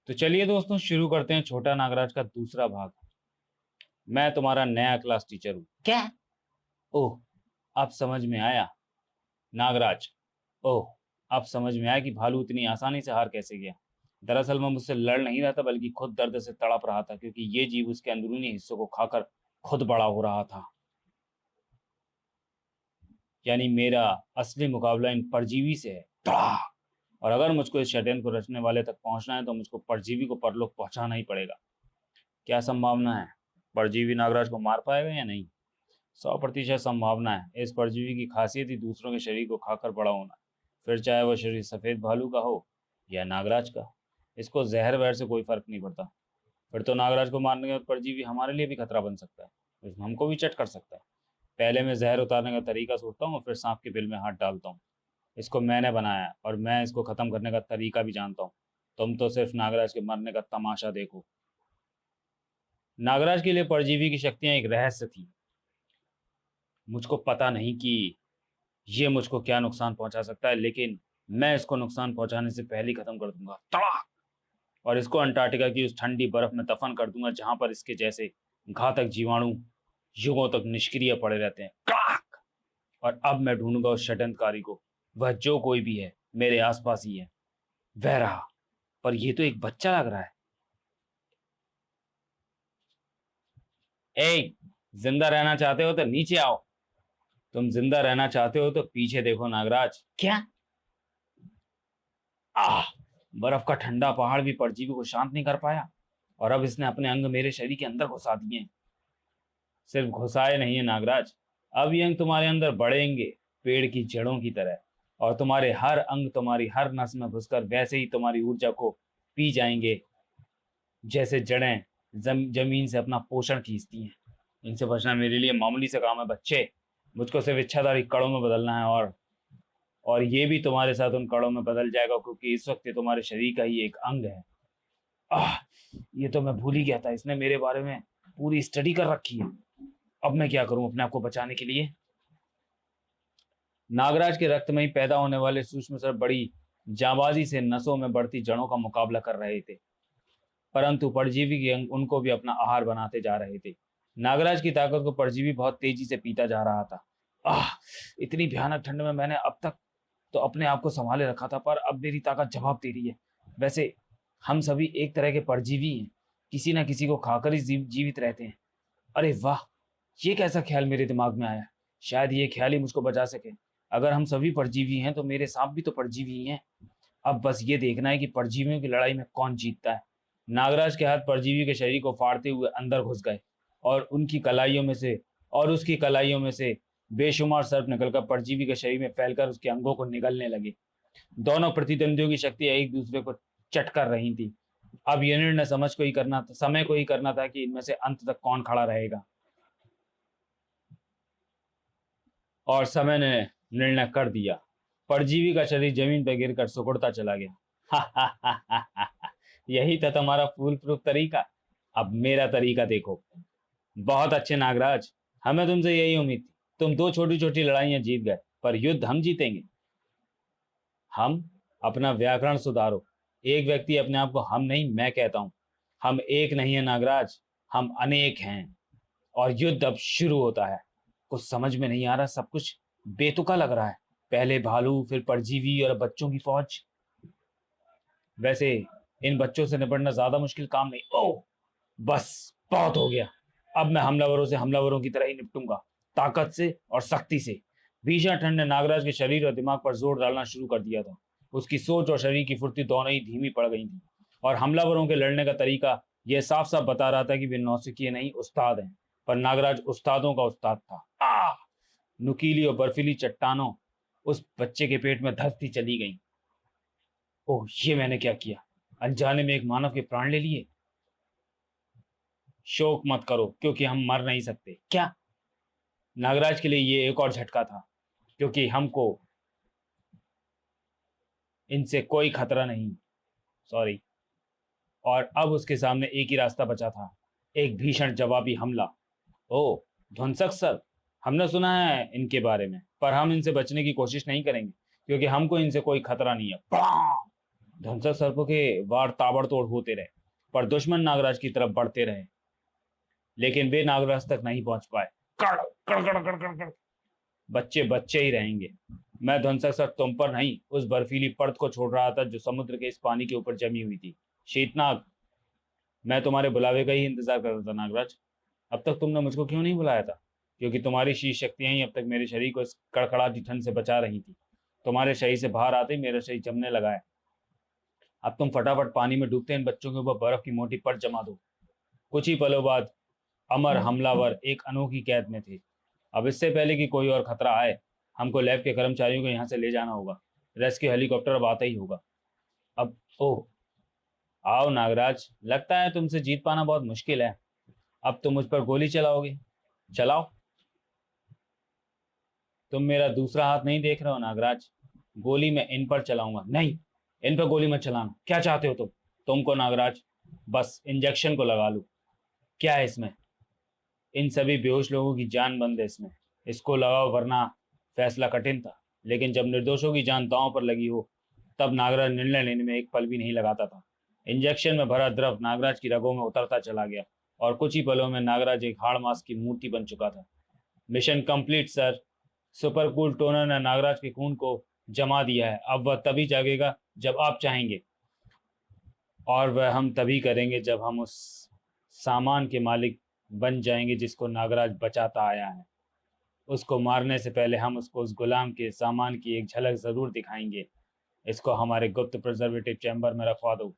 तो चलिए दोस्तों शुरू करते हैं छोटा नागराज का दूसरा भाग। मैं तुम्हारा नया क्लास टीचर हूँ। क्या? ओह, अब समझ में आया। नागराज। ओह, अब समझ में आया कि भालू इतनी आसानी से हार कैसे गया। दरअसल मैं मुझसे लड़ नहीं रहा था बल्कि खुद दर्द से तड़प रहा था क्योंकि ये जीव उसके अंदरूनी हिस्सों को खाकर खुद बड़ा हो रहा था। यानी मेरा असली मुकाबला इन परजीवी से है। और अगर मुझको इस षड्यंत्र को रचने वाले तक पहुंचना है तो मुझको परजीवी को परलोक पहुंचाना ही पड़ेगा। क्या संभावना है? परजीवी नागराज को मार पाएगा या नहीं? 100% संभावना है। इस परजीवी की खासियत ही दूसरों के शरीर को खाकर बड़ा होना है। फिर चाहे वह शरीर सफेद भालू का हो या नागराज का, इसको जहर वहर से कोई फर्क नहीं पड़ता। फिर तो नागराज को मारने के बाद परजीवी हमारे लिए भी खतरा बन सकता है, इसमें हमको भी चट कर सकता है। पहले मैं जहर उतारने का तरीका सोचता हूँ और फिर सांप के बिल में हाथ डालता हूँ। इसको मैंने बनाया है और मैं इसको खत्म करने का तरीका भी जानता हूँ। तुम तो सिर्फ नागराज के मरने का तमाशा देखो। नागराज के लिए परजीवी की शक्तियां एक रहस्य थी। मुझको पता नहीं कि ये मुझको क्या नुकसान पहुंचा सकता है, लेकिन मैं इसको नुकसान पहुंचाने से पहले ही खत्म कर दूंगा। तड़ाक! और इसको अंटार्कटिका की उस ठंडी बर्फ में दफन कर दूंगा जहां पर इसके जैसे घातक जीवाणु युगों तक निष्क्रिय पड़े रहते हैं। कड़ाक! और अब मैं ढूंढूंगा उस षड्यंत्रकारी को। वह जो कोई भी है मेरे आसपास ही है। वह रहा। पर ये तो एक बच्चा लग रहा है। ए, जिंदा रहना चाहते हो तो नीचे आओ। तुम जिंदा रहना चाहते हो तो पीछे देखो नागराज। क्या? आह! बर्फ का ठंडा पहाड़ भी परजीवी को शांत नहीं कर पाया और अब इसने अपने अंग मेरे शरीर के अंदर घुसा दिए हैं। सिर्फ घुसाए नहीं है नागराज, अब ये अंग तुम्हारे अंदर बढ़ेंगे, पेड़ की जड़ों की तरह। और तुम्हारे हर अंग, तुम्हारी हर नस में घुसकर वैसे ही तुम्हारी ऊर्जा को पी जाएंगे जैसे जड़ें जमीन से अपना पोषण खींचती हैं। इनसे बचना मेरे लिए मामूली सा काम है बच्चे। मुझको सिर्फ इच्छाधारी कणों में बदलना है और ये भी तुम्हारे साथ उन कणों में बदल जाएगा क्योंकि इस वक्त ये तुम्हारे शरीर का ही एक अंग है। आह! ये तो मैं भूल ही गया था, इसने मेरे बारे में पूरी स्टडी कर रखी है। अब मैं क्या करूं अपने आप को बचाने के लिए? नागराज के रक्त में ही पैदा होने वाले सूक्ष्म स्वर बड़ी जाबाजी से नसों में बढ़ती जड़ों का मुकाबला कर रहे थे, परंतु परजीवी के अंग उनको भी अपना आहार बनाते जा रहे थे। नागराज की ताकत को परजीवी बहुत तेजी से पीता जा रहा था। आह! इतनी भयानक ठंड में मैंने अब तक तो अपने आप को संभाले रखा था, पर अब मेरी ताकत जवाब दे रही है। वैसे हम सभी एक तरह के परजीवी हैं, किसी ना किसी को खाकर ही जीवित रहते हैं। अरे वाह! ये कैसा ख्याल मेरे दिमाग में आया? शायद ये ख्याल ही मुझको बचा सके। अगर हम सभी परजीवी हैं तो मेरे सांप भी तो परजीवी ही हैं। अब बस ये देखना है कि परजीवियों की लड़ाई में कौन जीतता है। नागराज के हाथ परजीवी के शरीर को फाड़ते हुए अंदर घुस गए और उनकी कलाइयों में से और उसकी कलाइयों में से बेशुमार सर्प निकलकर परजीवी के शरीर में फैलकर उसके अंगों को निगलने लगे। दोनों प्रतिद्वंदियों की शक्तियां एक दूसरे को चट कर रही थी। अब यह निर्णय समय को ही करना था कि इनमें से अंत तक कौन खड़ा रहेगा। और समय ने निर्णय कर दिया। परजीवी का शरीर जमीन पर गिरकर सिकुड़ता चला गया। यही था तुम्हारा फूल प्रूफ तरीका। अब मेरा तरीका देखो। बहुत अच्छे नागराज, हमें तुमसे यही उम्मीद थी। तुम दो छोटी छोटी लड़ाइयां जीत गए, पर युद्ध हम जीतेंगे। हम? अपना व्याकरण सुधारो। एक व्यक्ति अपने आप को हम नहीं मैं कहता हूं। हम एक नहीं है नागराज, हम अनेक हैं। और युद्ध अब शुरू होता है। कुछ समझ में नहीं आ रहा, सब कुछ बेतुका लग रहा है। पहले भालू, फिर परजीवी और अब बच्चों की फौज। वैसे इन बच्चों से निपटना ज्यादा मुश्किल काम नहीं। ओह, बस बहुत हो गया। अब मैं हमलावरों से हमलावरों की तरह ही निपटूंगा, ताकत से और सख्ती से। भीषण ठंड ने नागराज के शरीर और दिमाग पर जोर डालना शुरू कर दिया था। उसकी सोच और शरीर की फुर्ती दोनों ही धीमी पड़ गई थी और हमलावरों के लड़ने का तरीका यह साफ साफ बता रहा था कि वे नौसिखिए नहीं, उस्ताद हैं। पर नागराज उस्तादों का उस्ताद था। नुकीली और बर्फीली चट्टानों उस बच्चे के पेट में धंसती चली गईं। ओह, ये मैंने क्या किया? अनजाने में एक मानव के प्राण ले लिए। शोक मत करो क्योंकि हम मर नहीं सकते। क्या? नागराज के लिए ये एक और झटका था क्योंकि हमको इनसे कोई खतरा नहीं। सॉरी। और अब उसके सामने एक ही रास्ता बचा था, एक भीषण जवाबी हमला। ओ, ध्वंसक सर, हमने सुना है इनके बारे में, पर हम इनसे बचने की कोशिश नहीं करेंगे क्योंकि हमको इनसे कोई खतरा नहीं है। धनसर सर्पों के वार ताबड़तोड़ होते रहे, पर दुश्मन नागराज की तरफ बढ़ते रहे, लेकिन वे नागराज तक नहीं पहुंच पाए। कड़ कड़ कड़ कड़ कड़ कड़। बच्चे बच्चे ही रहेंगे। मैं ध्वंसक सर तुम पर नहीं, उस बर्फीली परत को छोड़ रहा था जो समुद्र के इस पानी के ऊपर जमी हुई थी। शीतनाग, मैं तुम्हारे बुलावे का ही इंतजार कर रहा था नागराज। अब तक तुमने मुझको क्यों नहीं बुलाया था? क्योंकि तुम्हारी शीश शक्तियां ही अब तक मेरे शरीर को इस कड़कड़ाती ठंड से बचा रही थी। तुम्हारे शरीर से बाहर आते ही मेरा शरीर जमने लगा है। अब तुम फटाफट पानी में डूबते इन बच्चों के ऊपर बर्फ की मोटी परत जमा दो। कुछ ही पलों बाद अमर हमलावर एक अनोखी कैद में थे। अब इससे पहले कि कोई और खतरा आए, हमको लैब के कर्मचारियों को यहाँ से ले जाना होगा। रेस्क्यू हेलीकॉप्टर अब आता ही होगा। अब ओह, आओ नागराज, लगता है तुमसे जीत पाना बहुत मुश्किल है। अब तुम मुझ पर गोली चलाओगे? चलाओ। तुम मेरा दूसरा हाथ नहीं देख रहे हो नागराज? गोली मैं इन पर चलाऊंगा। नहीं, इन पर गोली मत चलाना। क्या चाहते हो तुम? तुमको नागराज बस इंजेक्शन को लगा लूं। क्या है इसमें? इन सभी बेहोश लोगों की जान बंद है इसमें। इसको लगाओ, वरना फैसला कठिन था, लेकिन जब निर्दोषों की जान दांव पर लगी हो, तब नागराज निर्णय लेने में एक पल भी नहीं लगाता था। इंजेक्शन में भरा द्रव नागराज की रगों में उतरता चला गया और कुछ ही पलों में नागराज एक हाड़ मांस की मूर्ति बन चुका था। Mission complete sir. Super cool toner ने नागराज के खून को जमा दिया है। अब वह तभी जागेगा जब आप चाहेंगे, और वह हम तभी करेंगे जब हम उस सामान के मालिक बन जाएंगे जिसको नागराज बचाता आया है। उसको मारने से पहले हम उसको उस गुलाम के सामान की एक झलक जरूर दिखाएंगे। इसको हमारे गुप्त प्रिजर्वेटिव चैम्बर में रखवा दो।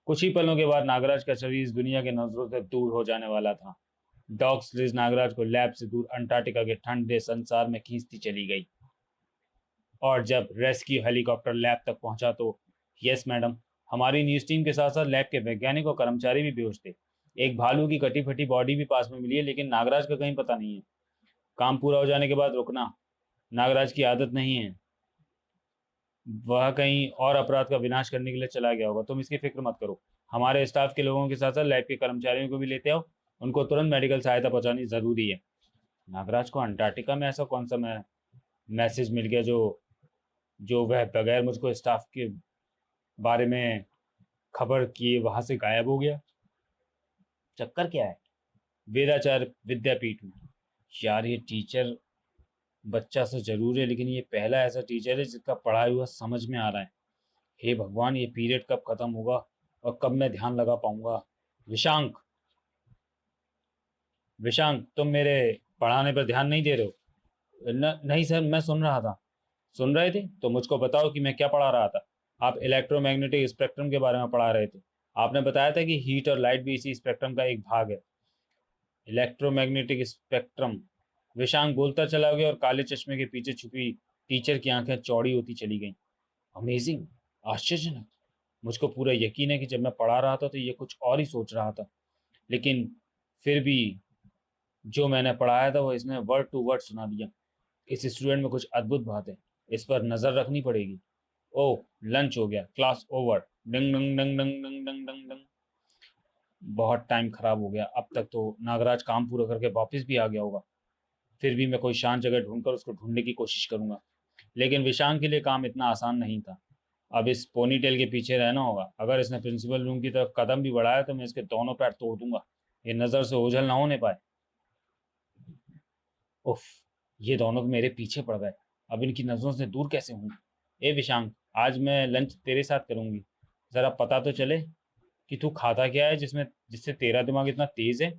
कुछ ही पलों के बाद नागराज का शरीर इस दुनिया के नजरों से दूर हो जाने वाला था। डॉग स्लीज नागराज को लैब से दूर अंटार्कटिका के ठंडे संसार में खींचती चली गई। और जब रेस्क्यू हेलीकॉप्टर लैब तक पहुंचा तो यस मैडम, हमारी न्यूज टीम के साथ साथ लैब के वैज्ञानिक और कर्मचारी भी बेहोश थे। एक भालू की कटी फटी बॉडी भी पास में मिली है, लेकिन नागराज का कहीं पता नहीं है। काम पूरा हो जाने के बाद रुकना नागराज की आदत नहीं है। वह कहीं और अपराध का विनाश करने के लिए चला गया होगा। तुम इसकी फिक्र मत करो। हमारे स्टाफ के लोगों के साथ साथ लैब के कर्मचारियों को भी लेते आओ। उनको तुरंत मेडिकल सहायता पहुंचानी जरूरी है। नागराज को अंटार्कटिका में ऐसा कौन सा मैसेज मिल गया जो जो वह बगैर मुझको स्टाफ के बारे में खबर किए वहां से गायब हो गया? चक्कर क्या है? वेदाचार विद्यापीठ में। यार ये टीचर बच्चा से जरूर है, लेकिन ये पहला ऐसा टीचर है जिसका पढ़ाया हुआ समझ में आ रहा है। हे भगवान, ये पीरियड कब खत्म होगा और कब मैं ध्यान लगा पाऊंगा? विशांक, विशांक, तुम मेरे पढ़ाने पर ध्यान नहीं दे रहे हो? नहीं सर, मैं सुन रहा था। सुन रहे थे तो मुझको बताओ कि मैं क्या पढ़ा रहा था। आप इलेक्ट्रोमैग्नेटिक स्पेक्ट्रम के बारे में पढ़ा रहे थे। आपने बताया था कि हीट और लाइट भी इसी स्पेक्ट्रम का एक भाग है। Electromagnetic spectrum. विशांक बोलता चला गया और काले चश्मे के पीछे छुपी टीचर की आंखें चौड़ी होती चली गईं। अमेजिंग, आश्चर्यजनक। मुझको पूरा यकीन है कि जब मैं पढ़ा रहा था तो ये कुछ और ही सोच रहा था, लेकिन फिर भी जो मैंने पढ़ाया था वो इसने वर्ड टू वर्ड सुना दिया। इस स्टूडेंट में कुछ अद्भुत बात है। इस पर नजर रखनी पड़ेगी। ओह, लंच हो गया, क्लास ओवर। डंग डंग डंग डंग डंग डंग डंग डंग। बहुत टाइम खराब हो गया। अब तक तो नागराज काम पूरा करके वापस भी आ गया होगा। फिर भी मैं कोई शांत जगह ढूंढकर उसको ढूंढने की कोशिश करूंगा। लेकिन विशांक के लिए काम इतना आसान नहीं था। अब इस पोनीटेल के पीछे रहना होगा। अगर इसने प्रिंसिपल रूम की तरफ कदम भी बढ़ाया तो मैं इसके दोनों पैर तोड़ दूंगा। ये नजर से ओझल ना होने पाए। उफ, ये दोनों मेरे पीछे पड़ गए। अब इनकी नजरों से दूर कैसे हूँ? ए विशांक, आज मैं लंच तेरे साथ करूंगी। जरा पता तो चले कि तू खाता क्या है जिसमें जिससे तेरा दिमाग इतना तेज है।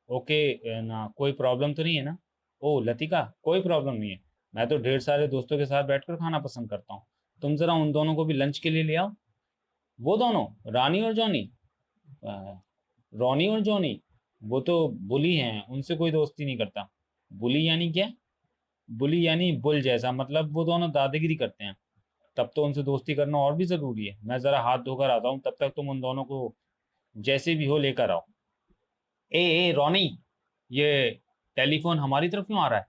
ओके ना, कोई प्रॉब्लम तो नहीं है ना? ओ लतिका, कोई प्रॉब्लम नहीं है। मैं तो ढेर सारे दोस्तों के साथ बैठकर खाना पसंद करता हूँ। तुम जरा उन दोनों को भी लंच के लिए ले आओ। वो दोनों, रानी और जॉनी? अ, रॉनी और जॉनी? वो तो बुली हैं, उनसे कोई दोस्ती नहीं करता। बुली यानी क्या? बुली यानी बुल जैसा, मतलब वो दोनों दादागिरी करते हैं। तब तो उनसे दोस्ती करना और भी जरूरी है। मैं जरा हाथ धोकर आता हूँ, तब तक तुम उन दोनों को जैसे भी हो लेकर आओ। ए रॉनी, ये टेलीफोन हमारी तरफ क्यों आ रहा है?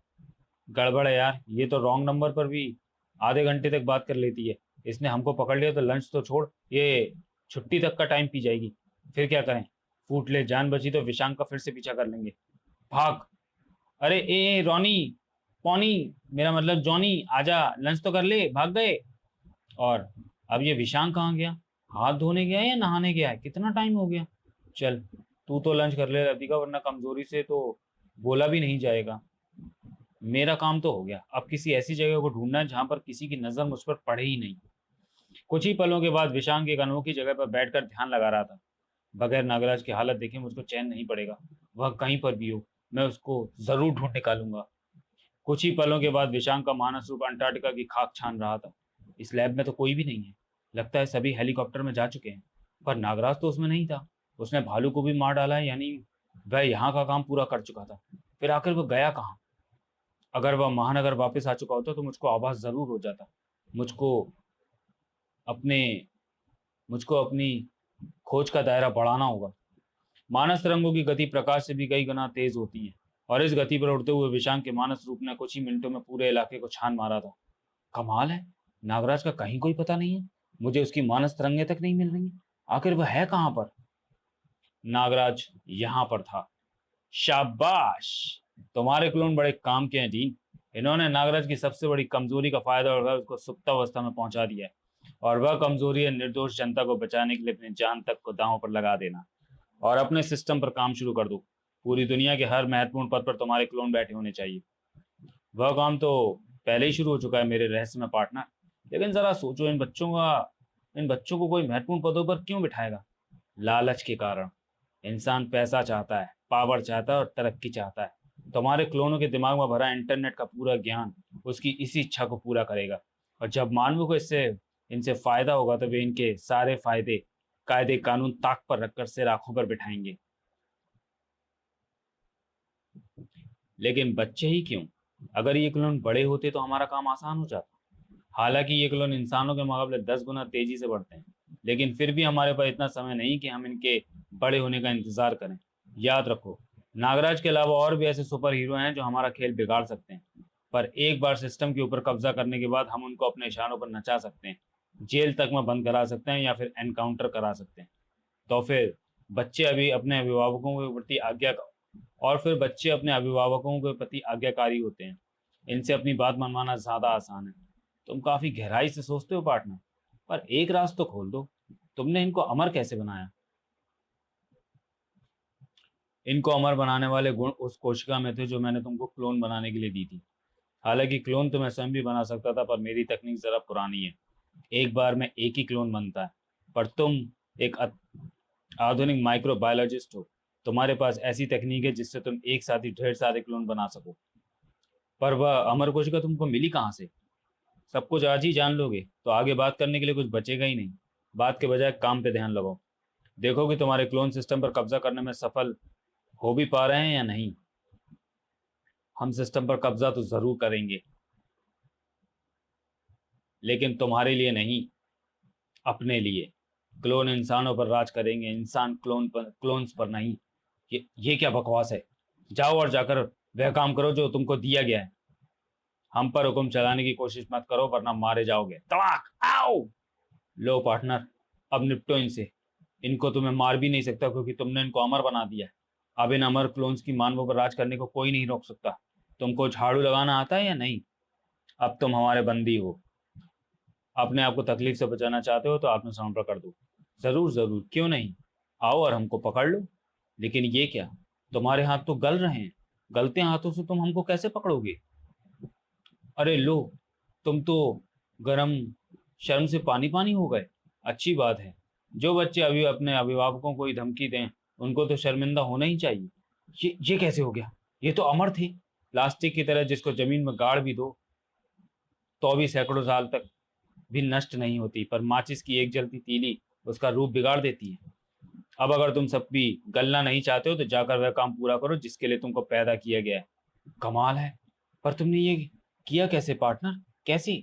गड़बड़ है यार, ये तो रॉन्ग नंबर पर भी आधे घंटे तक बात कर लेती है। इसने हमको पकड़ लिया तो लंच तो छोड़, ये छुट्टी तक का टाइम पी जाएगी। फिर क्या करें? फूट ले, जान बची तो विशांक का फिर से पीछा कर लेंगे। भाग। अरे रॉनी, पॉनी, मेरा मतलब जॉनी, आजा, लंच तो कर ले, भाग गए। और अब ये विशांक कहाँ गया? हाथ धोने गया है या नहाने गया है? कितना टाइम हो गया? चल, तू तो लंच कर ले राधिका, वरना कमजोरी से तो बोला भी नहीं जाएगा। मेरा काम तो हो गया, अब किसी ऐसी जगह को ढूंढना है जहां पर किसी की नजर मुझ पर पड़े ही नहीं। कुछ ही पलों के बाद विशांक एक अनोखी जगह पर बैठकर ध्यान लगा रहा था। बगैर नागराज की हालत देखे मुझको चैन नहीं पड़ेगा। वह कहीं पर भी हो, मैं उसको जरूर ढूंढ निकालूंगा। कुछ ही पलों के बाद विशांक का मानस रूप अंटार्कटिका की खाक छान रहा था। इस लैब में तो कोई भी नहीं है। लगता है सभी हेलीकॉप्टर में जा चुके हैं। पर नागराज तो उसमें नहीं था। उसने भालू को भी मार डाला है, यानी वह यहाँ का काम पूरा कर चुका था। फिर आखिर वह गया कहाँ? अगर वह महानगर वापस आ चुका होता तो मुझको आभास जरूर हो जाता। मुझको अपने मुझको अपनी खोज का दायरा बढ़ाना होगा। मानस तरंगों की गति प्रकाश से भी कई गुना तेज होती है, और इस गति पर उड़ते हुए विशांक के मानस रूप ने कुछ ही मिनटों में पूरे इलाके को छान मारा था। कमाल है, नागराज का कहीं कोई पता नहीं है। मुझे उसकी मानस तरंगे तक नहीं मिल रही हैं। आखिर वह है कहाँ पर? नागराज यहाँ पर था। शाबाश, तुम्हारे क्लोन बड़े काम के हैं डीन। इन्होंने नागराज की सबसे बड़ी कमजोरी का फायदा उठाकर उसको सुप्तावस्था में पहुंचा दिया है। और वह कमजोरी है निर्दोष जनता को बचाने के लिए अपनी जान तक को दांव पर लगा देना। और अपने सिस्टम पर काम शुरू कर दो। पूरी दुनिया के हर महत्वपूर्ण पद पर तुम्हारे क्लोन बैठे होने चाहिए। वह काम तो पहले ही शुरू हो चुका है मेरे रहस्य में पार्टनर। लेकिन जरा सोचो, इन बच्चों को कोई महत्वपूर्ण पदों पर क्यों बिठाएगा? लालच के कारण। इंसान पैसा चाहता है, पावर चाहता है और तरक्की चाहता है। तुम्हारे क्लोनों के दिमाग में भरा इंटरनेट का पूरा ज्ञान उसकी इसी इच्छा को पूरा करेगा। और जब मानवों को इससे इनसे फायदा होगा तो वे इनके सारे फायदे कायदे कानून ताक पर रखकर सिर आंखों पर बिठाएंगे। लेकिन बच्चे ही क्यों? अगर ये क्लोन बड़े होते तो हमारा काम आसान हो जाता। हालांकि ये क्लोन इंसानों के मुकाबले 10 गुना तेजी से बढ़ते हैं, लेकिन फिर भी हमारे पास इतना समय नहीं कि हम इनके बड़े होने का इंतजार करें। याद रखो, नागराज के अलावा और भी ऐसे सुपर हीरो हैं जो हमारा खेल बिगाड़ सकते हैं। पर एक बार सिस्टम के ऊपर कब्जा करने के बाद हम उनको अपने इशारों पर नचा सकते हैं, जेल तक में बंद करा सकते हैं या फिर एनकाउंटर करा सकते हैं। तो फिर बच्चे अभी अपने अभिभावकों के प्रति आज्ञा और फिर बच्चे अपने अभिभावकों के प्रति आज्ञाकारी होते हैं। इनसे अपनी बात मनवाना ज्यादा आसान है। तुम काफी गहराई से सोचते हो पार्टनर। पर एक राज तो खोल दो, तुमने इनको अमर कैसे बनाया? इनको अमर बनाने वाले गुण उस कोशिका में थे जो मैंने तुमको क्लोन बनाने के लिए दी थी। हालांकि क्लोन तो मैं स्वयं भी बना सकता था, पर मेरी तकनीक जरा पुरानी है। एक बार में एक ही क्लोन बनता है। पर तुम एक आधुनिक माइक्रोबायोलॉजिस्ट हो। तुम्हारे पास ऐसी तकनीक है जिससे तुम एक साथ ही ढेर सारे क्लोन बना सको। पर वह अमर कोशिका तुमको मिली कहाँ से? सब कुछ आज ही जान लोगे तो आगे बात करने के लिए कुछ बचेगा ही नहीं। बात के बजाय काम पे ध्यान लगाओ। देखो कि तुम्हारे क्लोन सिस्टम पर कब्जा करने में सफल हो भी पा रहे हैं या नहीं। हम सिस्टम पर कब्जा तो जरूर करेंगे, लेकिन तुम्हारे लिए नहीं, अपने लिए। क्लोन इंसानों पर राज करेंगे, इंसान क्लोन्स पर नहीं। ये क्या बकवास है? जाओ और जाकर वह काम करो जो तुमको दिया गया है। हम पर हुक्म चलाने की कोशिश मत करो, वरना मारे जाओगे। तड़ाक! आओ! लो पार्टनर, अब निपटो इनसे। इनको तुम्हें मार भी नहीं सकता क्योंकि तुमने इनको अमर बना दिया है। अब इन अमर क्लोन्स की मानवों पर राज करने को कोई नहीं रोक सकता। तुमको झाड़ू लगाना आता है या नहीं? अब तुम हमारे बंदी हो। अपने आप को तकलीफ से बचाना चाहते हो तो आत्मसमर्पण कर दो। जरूर जरूर, क्यों नहीं। आओ और हमको पकड़ लो। लेकिन ये क्या, तुम्हारे हाथ तो गल रहे हैं। गलते हाथों से तुम हमको कैसे पकड़ोगे? अरे लो, तुम तो गरम शर्म से पानी पानी हो गए। अच्छी बात है। जो बच्चे अभी अपने अभिभावकों को ही धमकी दें, उनको तो शर्मिंदा होना ही चाहिए। ये कैसे हो गया? ये तो अमर थे। प्लास्टिक की तरह जिसको जमीन में गाड़ भी दो तो भी सैकड़ों साल तक भी नष्ट नहीं होती, पर माचिस की एक जलती तीली उसका रूप बिगाड़ देती है। अब अगर तुम सब भी गलना नहीं चाहते हो तो जाकर वह काम पूरा करो जिसके लिए तुमको पैदा किया गया है। कमाल है, पर तुमने ये किया कैसे पार्टनर? कैसे?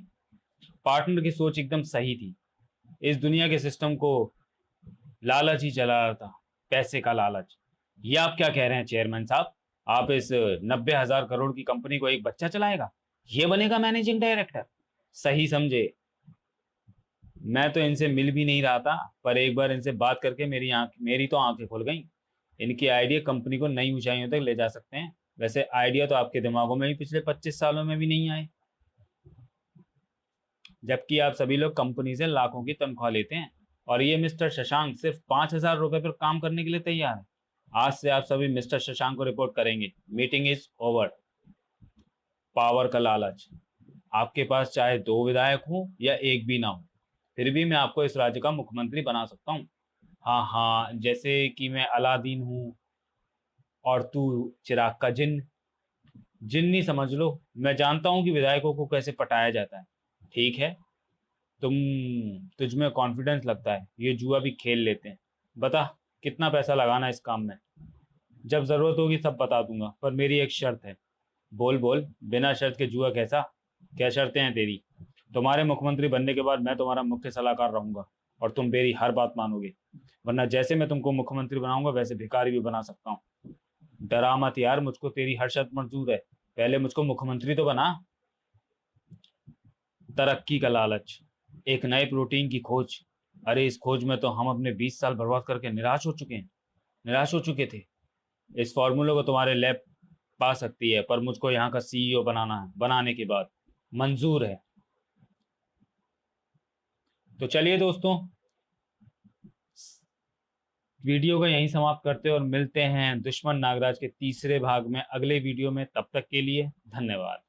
पार्टनर की सोच एकदम सही थी। इस दुनिया के सिस्टम को लालच ही चला रहा था, पैसे का लालच। ये आप क्या कह रहे हैं चेयरमैन साहब? आप इस 90,000 करोड़ की कंपनी को एक बच्चा चलाएगा? ये बनेगा मैनेजिंग डायरेक्टर? सही समझे। मैं तो इनसे मिल भी नहीं रहा था, पर एक बार इनसे बात करके मेरी तो आंखें खुल गई। इनके आइडिया कंपनी को नई ऊंचाइयों तक ले जा सकते हैं। वैसे आइडिया तो आपके दिमागों में भी पिछले 25 सालों में भी नहीं आए। जबकि आप सभी लोग कंपनी से लाखों की तनख्वाह लेते हैं और ये मिस्टर शशांक सिर्फ 5,000 रुपए पर काम करने के लिए तैयार है। आज से आप सभी मिस्टर शशांक को रिपोर्ट करेंगे। Meeting is over. पावर का लालच। आपके पास चाहे 2 विधायक हो या एक भी ना हो, फिर भी मैं आपको इस राज्य का मुख्यमंत्री बना सकता हूँ। हाँ हाँ, जैसे कि मैं अलादीन हूँ और तू चिराग का जिन्न। जिन्नी समझ लो। मैं जानता हूँ कि विधायकों को कैसे पटाया जाता है। ठीक है, तुम तुझ में कॉन्फिडेंस लगता है, ये जुआ भी खेल लेते हैं। बता, कितना पैसा लगाना है इस काम में? जब जरूरत होगी सब बता दूंगा, पर मेरी एक शर्त है। बोल बोल, बिना शर्त के जुआ कैसा? क्या शर्तें हैं तेरी? तुम्हारे मुख्यमंत्री बनने के बाद मैं तुम्हारा मुख्य सलाहकार रहूंगा और तुम मेरी हर बात मानोगे, वरना जैसे मैं तुमको मुख्यमंत्री बनाऊंगा वैसे भिखारी भी बना सकता हूँ। डरा मत यार, मुझको तेरी हर शर्त मंजूर है। पहले मुझको मुख्यमंत्री तो बना। तरक्की का लालच। एक नए प्रोटीन की खोज। अरे इस खोज में तो हम अपने 20 साल बर्बाद करके निराश हो चुके थे। इस फॉर्मूले को तुम्हारे लैब पा सकती है, पर मुझको यहाँ का सीईओ बनाना है, बनाने के बाद। मंजूर है। तो चलिए दोस्तों, वीडियो को यहीं समाप्त करते हैं और मिलते हैं दुश्मन नागराज के तीसरे भाग में अगले वीडियो में। तब तक के लिए धन्यवाद।